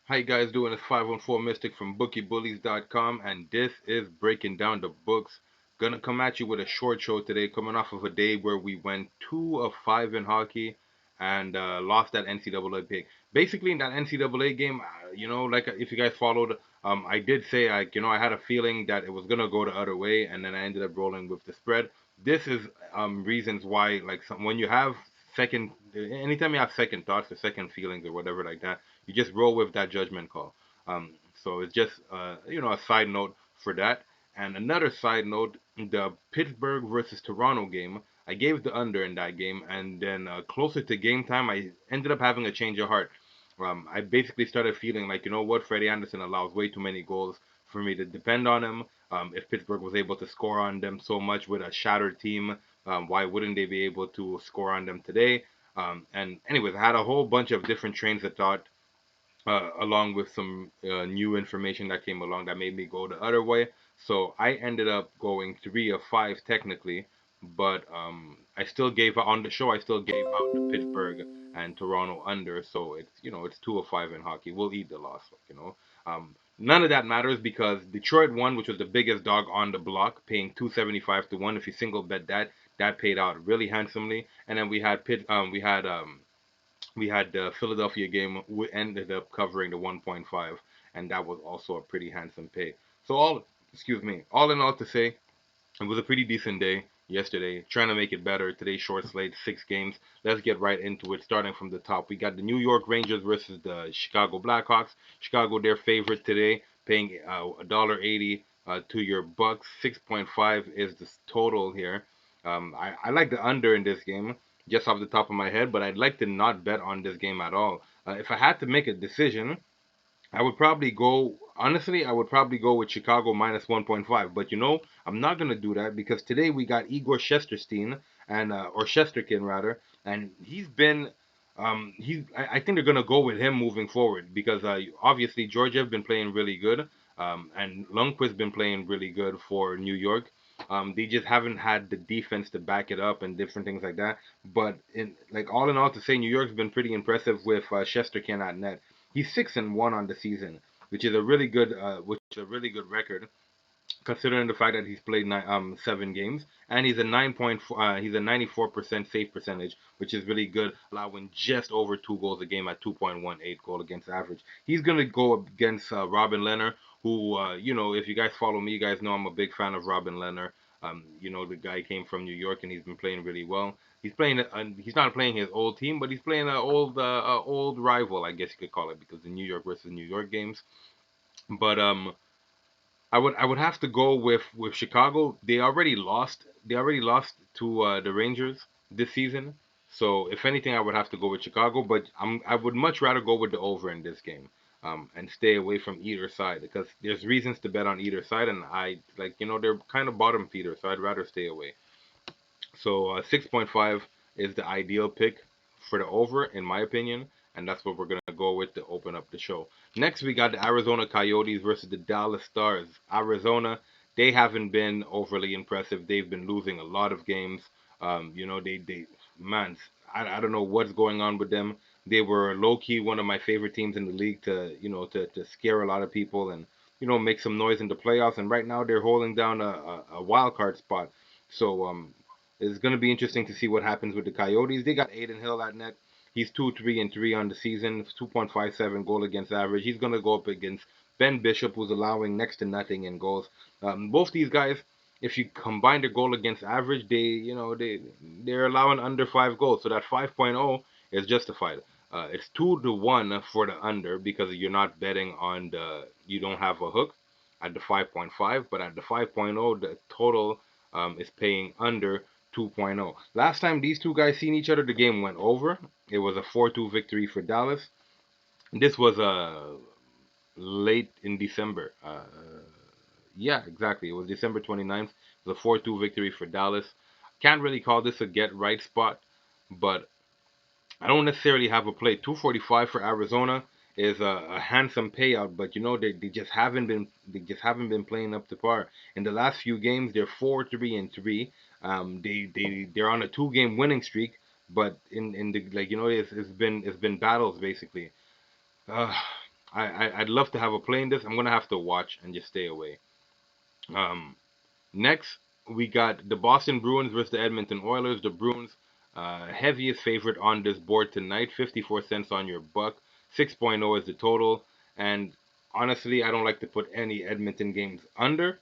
How you guys doing? It's 514 Mystic from BookieBullies.com, and this is Breaking Down the Books. Gonna come at you with a short show today, coming off of a day where we went 2 of 5 in hockey and lost that NCAA pick. Basically, in that NCAA game, like if you guys followed, I did say I had a feeling that it was gonna go the other way, and then I ended up rolling with the spread. This is reasons why, when you have anytime you have second thoughts or second feelings or whatever like that, you just roll with that judgment call. So it's just a side note for that. And another side note, the Pittsburgh versus Toronto game, I gave the under in that game, and then closer to game time, I ended up having a change of heart. I basically started feeling like, you know what, Freddie Anderson allows way too many goals for me to depend on him. If Pittsburgh was able to score on them so much with a shattered team, why wouldn't they be able to score on them today? And anyways, I had a whole bunch of different trains of thought, along with some new information that came along that made me go the other way. So I ended up going 3 of 5 technically, but I still gave out on the show. I still gave out the Pittsburgh and Toronto under. So it's 2 of 5 in hockey. We'll eat the loss, none of that matters because Detroit won, which was the biggest dog on the block, paying 275 to 1. If you single bet that, that paid out really handsomely. And then we had the Philadelphia game. We ended up covering the 1.5, and that was also a pretty handsome pay. So all in all to say, it was a pretty decent day yesterday. Trying to make it better. Today's short slate, 6 games. Let's get right into it. Starting from the top, we got the New York Rangers versus the Chicago Blackhawks. Chicago, their favorite today, paying $1.80 to your Bucks. 6.5 is the total here. I like the under in this game, just off the top of my head, but I'd like to not bet on this game at all. If I had to make a decision, I would probably go, honestly, I would probably go with Chicago minus 1.5. But I'm not going to do that because today we got Igor Shesterstein, or Shesterkin rather, and I think they're going to go with him moving forward because obviously Georgia have been playing really good, and Lundqvist been playing really good for New York. They just haven't had the defense to back it up and different things like that. But all in all, to say New York's been pretty impressive with Shesterkin at net. He's 6-1 on the season, which is a really good record considering the fact that he's played 7 games, and he's a 94% save percentage, which is really good, allowing just over 2 goals a game at 2.18 goal against average. He's gonna go against Robin Lehner, who if you guys follow me, you guys know I'm a big fan of Robin Lehner. The guy came from New York and he's been playing really well. He's not playing his old team, but he's playing an old rival, I guess you could call it, because the New York versus New York games. But I would have to go with Chicago. They already lost to the Rangers this season. So if anything, I would have to go with Chicago. But I would much rather go with the over in this game, and stay away from either side because there's reasons to bet on either side, and they're kind of bottom feeders, so I'd rather stay away. So 6.5 is the ideal pick for the over, in my opinion, and that's what we're gonna go with to open up the show. Next, we got the Arizona Coyotes versus the Dallas Stars. Arizona, they haven't been overly impressive. They've been losing a lot of games. They man, I don't know what's going on with them. They were low key one of my favorite teams in the league to scare a lot of people and make some noise in the playoffs. And right now they're holding down a wild card spot. So it's going to be interesting to see what happens with the Coyotes. They got Aiden Hill at net. He's 2-3-3 on the season, 2.57 goal against average. He's going to go up against Ben Bishop, who's allowing next to nothing in goals. Both these guys, if you combine their goal against average, they're allowing under 5 goals. So that 5.0 is justified. It's 2-1 for the under because you don't have a hook at the 5.5, but at the 5.0, the total is paying under 2.0. Last time these two guys seen each other, the game went over. It was a 4-2 victory for Dallas. This was late in December. Yeah, exactly. It was December 29th. It was a 4-2 victory for Dallas. Can't really call this a get right spot, but I don't necessarily have a play. 245 for Arizona is a handsome payout, but they just haven't been playing up to par. In the last few games, they're 4-3-3. They're on a 2 game winning streak, but in the it's been battles basically. Uh, I'd love to have a play in this. I'm gonna have to watch and just stay away. Um, Next, we got the Boston Bruins versus the Edmonton Oilers. The Bruins, heaviest favorite on this board tonight, 54 cents on your buck. 6.0 is the total. And honestly, I don't like to put any Edmonton games under.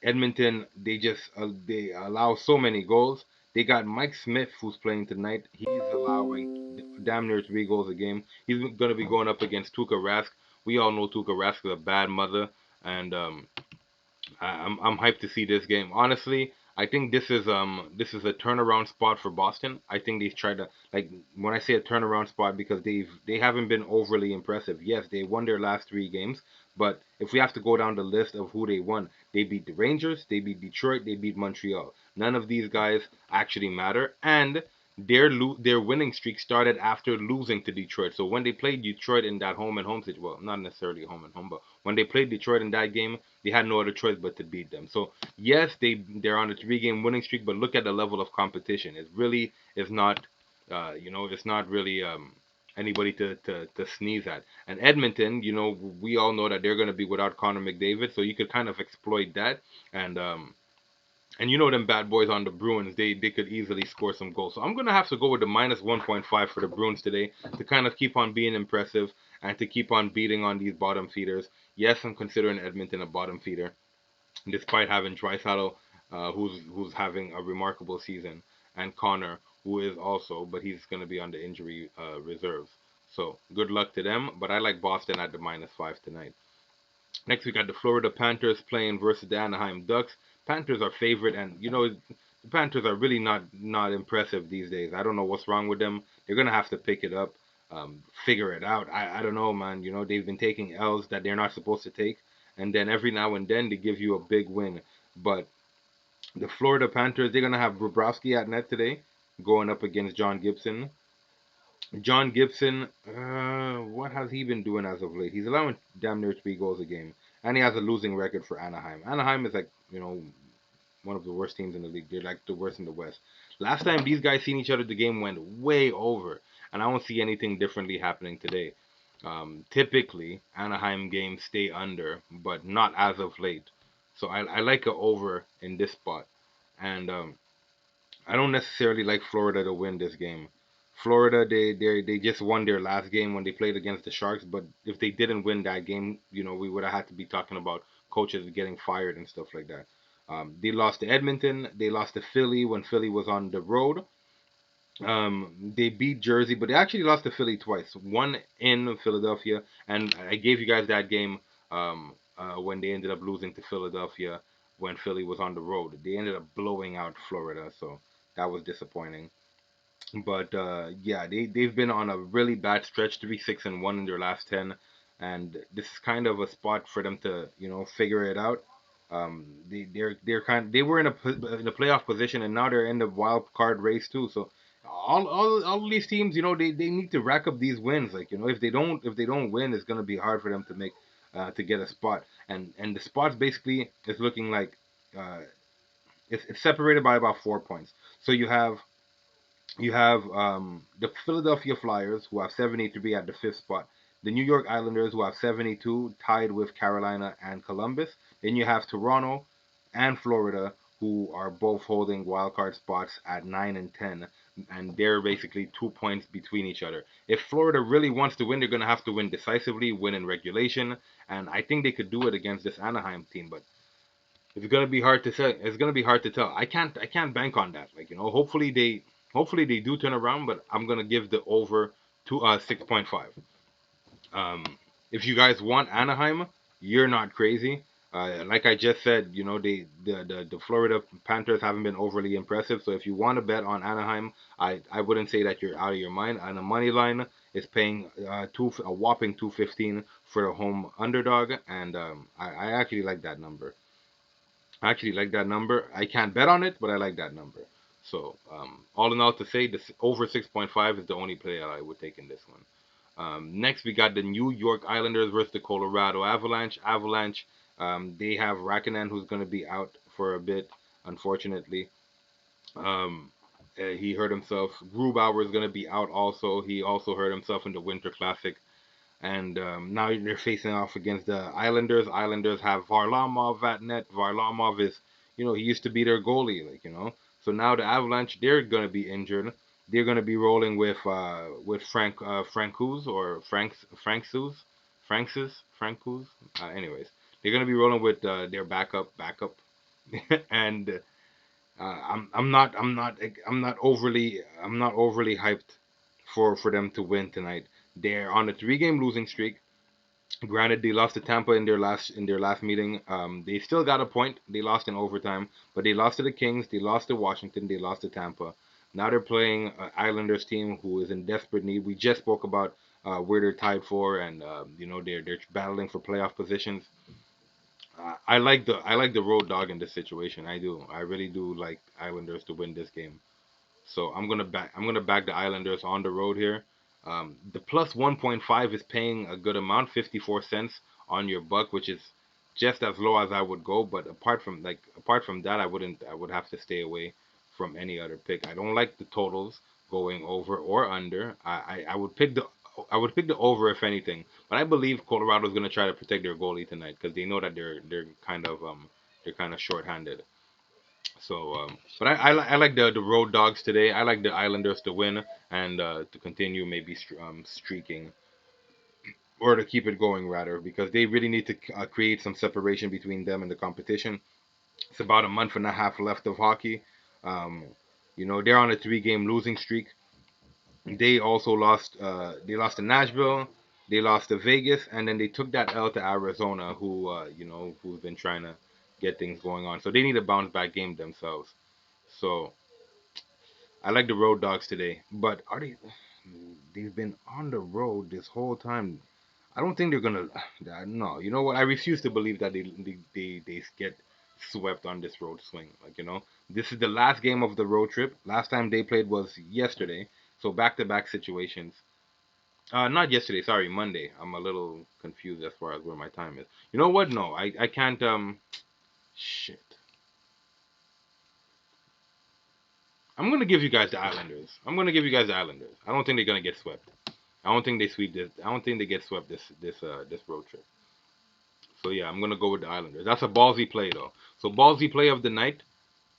Edmonton, they allow so many goals. They got Mike Smith who's playing tonight. He's allowing damn near 3 goals a game. He's going to be going up against Tuukka Rask. We all know Tuukka Rask is a bad mother, and I'm hyped to see this game. Honestly, I think this is a turnaround spot for Boston. I think they've tried to, like, when I say a turnaround spot, because they haven't been overly impressive. Yes, they won their last 3 games, but if we have to go down the list of who they won, they beat the Rangers, they beat Detroit, they beat Montreal. None of these guys actually matter, and their winning streak started after losing to Detroit. So when they played Detroit in that home and home situation, well, not necessarily home and home, but when they played Detroit in that game, they had no other choice but to beat them. So yes, they're on a 3 game winning streak, but look at the level of competition. It really is not, it's not really anybody to sneeze at. And Edmonton, we all know that they're going to be without Connor McDavid, so you could kind of exploit that. And them bad boys on the Bruins, they could easily score some goals. So I'm gonna have to go with the minus 1.5 for the Bruins today to kind of keep on being impressive and to keep on beating on these bottom feeders. Yes, I'm considering Edmonton a bottom feeder, despite having Draisaitl, who's having a remarkable season, and Connor, who is also, but he's gonna be on the injury reserves. So good luck to them. But I like Boston at the -5 tonight. Next, we got the Florida Panthers playing versus the Anaheim Ducks. Panthers are favorite, and the Panthers are really not impressive these days. I don't know what's wrong with them. They're gonna have to pick it up, figure it out. I don't know, man. They've been taking L's that they're not supposed to take, and then every now and then they give you a big win. But the Florida Panthers, they're gonna have Bobrovsky at net today, going up against John Gibson. John Gibson, what has he been doing as of late? He's allowing damn near 3 goals a game, and he has a losing record for Anaheim. Anaheim is like, one of the worst teams in the league. They're like the worst in the West. Last time these guys seen each other, the game went way over, and I don't see anything differently happening today. Typically, Anaheim games stay under, but not as of late. So I like a over in this spot, and I don't necessarily like Florida to win this game. Florida, they just won their last game when they played against the Sharks. But if they didn't win that game, we would have had to be talking about coaches getting fired and stuff like that. They lost to Edmonton. They lost to Philly when Philly was on the road. They beat Jersey, but they actually lost to Philly twice. One in Philadelphia, and I gave you guys that game when they ended up losing to Philadelphia when Philly was on the road. They ended up blowing out Florida, so that was disappointing. But yeah, they've been on a really bad stretch, 3-6-1 in their last 10, and this is kind of a spot for them to figure it out. They were in a playoff position, and now they're in the wild card race too. So all these teams, they need to rack up these wins. Like, if they don't win, it's gonna be hard for them to make to get a spot. And the spots basically is looking like uh, it's separated by about 4 points. So you have the Philadelphia Flyers, who have 73 at the fifth spot. The New York Islanders, who have 72, tied with Carolina and Columbus. Then you have Toronto and Florida, who are both holding wildcard spots at 9 and 10, and they're basically 2 points between each other. If Florida really wants to win, they're going to have to win decisively, win in regulation, and I think they could do it against this Anaheim team. But it's gonna be hard to say. It's gonna be hard to tell. I can't bank on that. Like, hopefully they do turn around, but I'm gonna give the over to 6.5. Um, if you guys want Anaheim, you're not crazy. Like I just said, the Florida Panthers haven't been overly impressive. So if you want to bet on Anaheim, I wouldn't say that you're out of your mind. And the money line is paying a whopping 215 for the home underdog, and I actually like that number. I actually like that number. I can't bet on it, but I like that number. So, all in all, to say this over 6.5 is the only play that I would take in this one. Next, we got the New York Islanders versus the Colorado Avalanche. Avalanche, they have Rakinen, who's going to be out for a bit, unfortunately. Um, he hurt himself. Grubauer is going to be out also. He also hurt himself in the Winter Classic. And now they're facing off against the Islanders. Islanders have Varlamov at net. Varlamov is, he used to be their goalie, So now the Avalanche, they're gonna be injured. They're gonna be rolling with Francouz or Francouz. Anyways, they're gonna be rolling with their backup, and I'm not overly hyped for them to win tonight. They're on a 3-game losing streak. Granted, they lost to Tampa in their last meeting. They still got a point. They lost in overtime, but they lost to the Kings. They lost to Washington. They lost to Tampa. Now they're playing Islanders team who is in desperate need. We just spoke about where they're tied for, and they're battling for playoff positions. I like the road dog in this situation. I do. I really do like Islanders to win this game. So I'm gonna back the Islanders on the road here. The plus 1.5 is paying a good amount, 54 cents on your buck, which is just as low as I would go. But apart from that, I would have to stay away from any other pick. I don't like the totals going over or under. I would pick the over if anything. But I believe Colorado's gonna try to protect their goalie tonight because they know that they're kind of shorthanded. So, but I like the road dogs today. I like the Islanders to win and to continue maybe streaking or to keep it going rather because they really need to create some separation between them and the competition. It's about a month and a half left of hockey. Um, they're on a 3-game losing streak. They also lost. They lost to Nashville. They lost to Vegas, and then they took that L to Arizona, who's been trying to get things going on. So they need a bounce back game themselves. So I like the road dogs today, but are they? They've been on the road this whole time. I don't think they're gonna. No, you know what? I refuse to believe that they get swept on this road swing. This is the last game of the road trip. Last time they played was yesterday, so back-to-back situations. Not yesterday. Sorry, Monday. I'm a little confused as far as where my time is. You know what? No, I can't. Shit. I'm gonna give you guys the Islanders. I'm gonna give you guys the Islanders. I don't think they're gonna get swept. I don't think they sweep this. I don't think they get swept this road trip. So yeah, I'm gonna go with the Islanders. That's a ballsy play though. So ballsy play of the night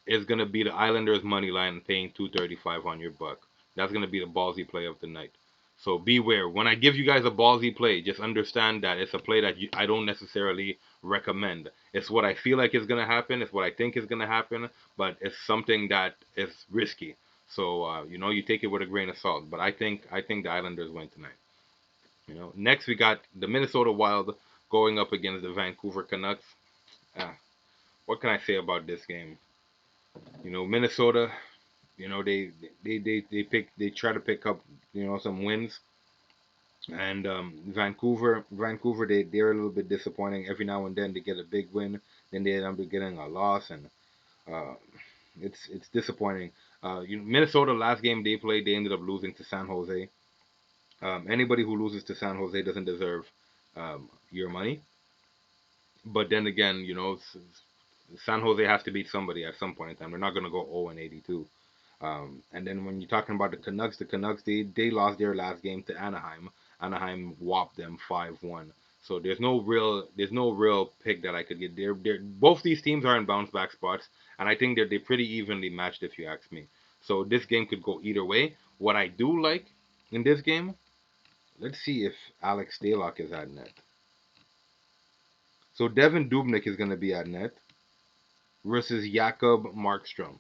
is gonna be the Islanders money line paying 235 on your buck. That's gonna be the ballsy play of the night. So beware. When I give you guys a ballsy play, just understand that it's a play that I don't necessarily recommend. It's what I feel like is gonna happen. It's what I think is gonna happen, but it's something that is risky. So you take it with a grain of salt. But I think the Islanders win tonight. Next we got the Minnesota Wild going up against the Vancouver Canucks. Ah, what can I say about this game? Minnesota. They try to pick up some wins, and Vancouver they're a little bit disappointing. Every now and then they get a big win, then they end up getting a loss, and uh, it's disappointing. Minnesota last game they played, they ended up losing to San Jose. Anybody who loses to San Jose doesn't deserve your money. But then again, San Jose has to beat somebody at some point in time. They're not going to go 0-82. And then when you're talking about the Canucks they lost their last game to Anaheim. Anaheim whopped them 5-1. So there's no real pick that I could get. Both these teams are in bounce back spots, and I think they're pretty evenly matched if you ask me. So this game could go either way. What I do like in this game, let's see if Alex Stalock is at net. So Devin Dubnik is going to be at net versus Jakob Markstrom.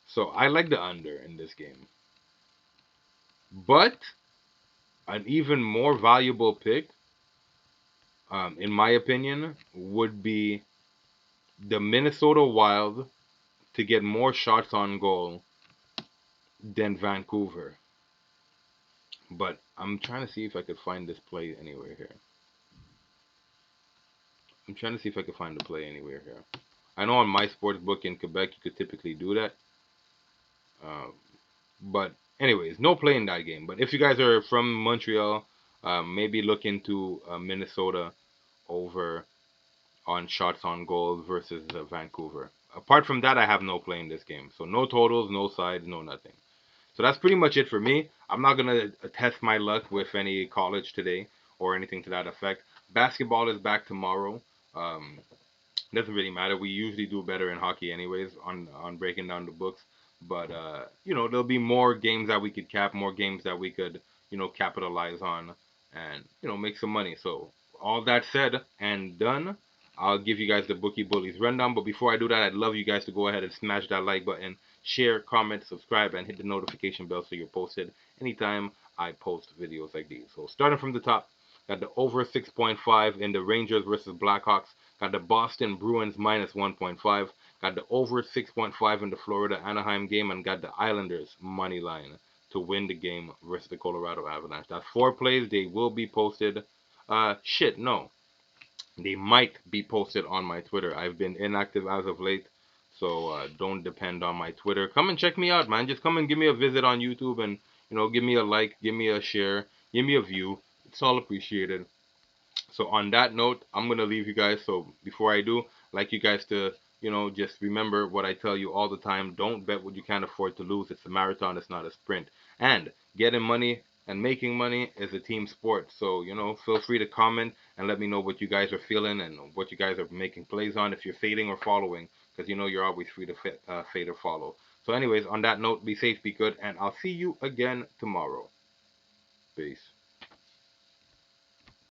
So I like the under in this game. But an even more valuable pick, in my opinion, would be the Minnesota Wild to get more shots on goal than Vancouver. But I'm trying to see if I could find this play anywhere here. I'm trying to see if I could find the play anywhere here. I know on my sports book in Quebec you could typically do that. Um, But anyways, no play in that game. But if you guys are from Montreal, maybe look into Minnesota over on shots on goal versus Vancouver. Apart from that, I have no play in this game. So no totals, no sides, no nothing. So that's pretty much it for me. I'm not gonna test my luck with any college today or anything to that effect. Basketball is back tomorrow. Um, doesn't really matter. We usually do better in hockey anyways on breaking down the books. But there'll be more games that we could cap, more games that we could, capitalize on and, make some money. So all that said and done, I'll give you guys the Bookie Bullies rundown. But before I do that, I'd love you guys to go ahead and smash that like button, share, comment, subscribe, and hit the notification bell so you're posted anytime I post videos like these. So starting from the top, got the over 6.5 in the Rangers versus Blackhawks. Got the Boston Bruins minus 1.5. Got the over 6.5 in the Florida Anaheim game, and got the Islanders money line to win the game versus the Colorado Avalanche. That's 4 plays. They will be posted. No. They might be posted on my Twitter. I've been inactive as of late, so don't depend on my Twitter. Come and check me out, man. Just come and give me a visit on YouTube and, give me a like, give me a share, give me a view. It's all appreciated. So on that note, I'm gonna leave you guys. So before I do, I'd like you guys to, just remember what I tell you all the time. Don't bet what you can't afford to lose. It's a marathon, it's not a sprint. And getting money and making money is a team sport. So, feel free to comment and let me know what you guys are feeling and what you guys are making plays on, if you're fading or following, because you're always free to fade or follow. So anyways, on that note, be safe, be good, and I'll see you again tomorrow. Peace.